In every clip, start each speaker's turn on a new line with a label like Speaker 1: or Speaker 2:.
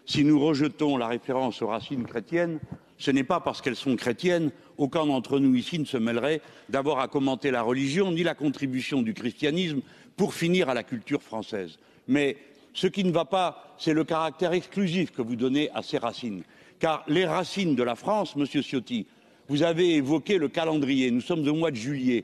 Speaker 1: si nous rejetons la référence aux racines chrétiennes, ce n'est pas parce qu'elles sont chrétiennes. Aucun d'entre nous ici ne se mêlerait d'avoir à commenter la religion ni la contribution du christianisme pour finir à la culture française. Mais ce qui ne va pas, c'est le caractère exclusif que vous donnez à ces racines. Car les racines de la France, Monsieur Ciotti, vous avez évoqué le calendrier. Nous sommes au mois de juillet.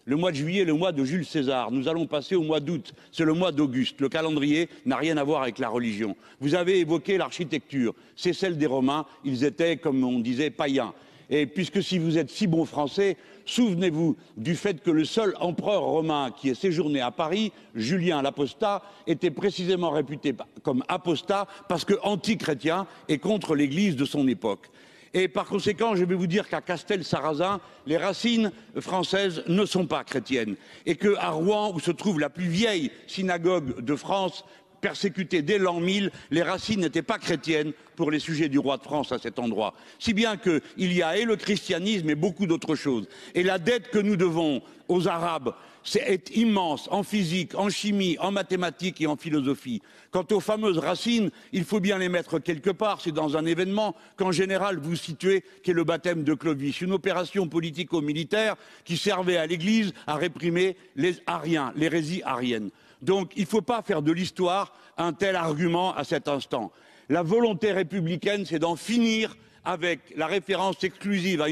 Speaker 1: Le mois de juillet est le mois de Jules César. Nous allons passer au mois d'août. C'est le mois d'Auguste. Le calendrier n'a rien à voir avec la religion. Vous avez évoqué l'architecture. C'est celle des Romains. Ils étaient, comme on disait, païens. Et puisque si vous êtes si bon français, souvenez-vous du fait que le seul empereur romain qui ait séjourné à Paris, Julien l'Apostat, était précisément réputé comme apostat parce que anti-chrétien et contre l'Église de son époque. Et par conséquent, je vais vous dire qu'à Castel-Sarrazin, les racines françaises ne sont pas chrétiennes. Et qu'à Rouen, où se trouve la plus vieille synagogue de France, persécutée dès l'an 1000, les racines n'étaient pas chrétiennes pour les sujets du roi de France à cet endroit. Si bien qu'il y a et le christianisme et beaucoup d'autres choses. Et la dette que nous devons aux Arabes est immense en physique, en chimie, en mathématiques et en philosophie. Quant aux fameuses racines, il faut bien les mettre quelque part. C'est dans un événement qu'en général vous situez, qui est le baptême de Clovis, une opération politico-militaire qui servait à l'Église à réprimer les ariens, l'hérésie arienne. Donc il ne faut pas faire de l'histoire un tel argument à cet instant. La volonté républicaine, c'est d'en finir avec la référence exclusive à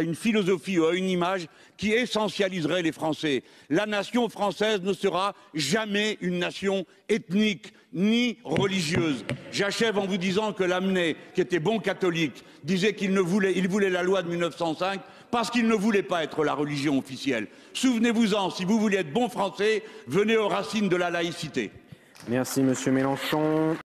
Speaker 1: une philosophie ou à une image qui essentialiserait les Français. La nation française ne sera jamais une nation ethnique ni religieuse. J'achève en vous disant que Lamennais, qui était bon catholique, disait qu'il voulait la loi de 1905 parce qu'il ne voulait pas être la religion officielle. Souvenez-vous-en, si vous voulez être bon français, venez aux racines de la laïcité.
Speaker 2: Merci, Monsieur Mélenchon.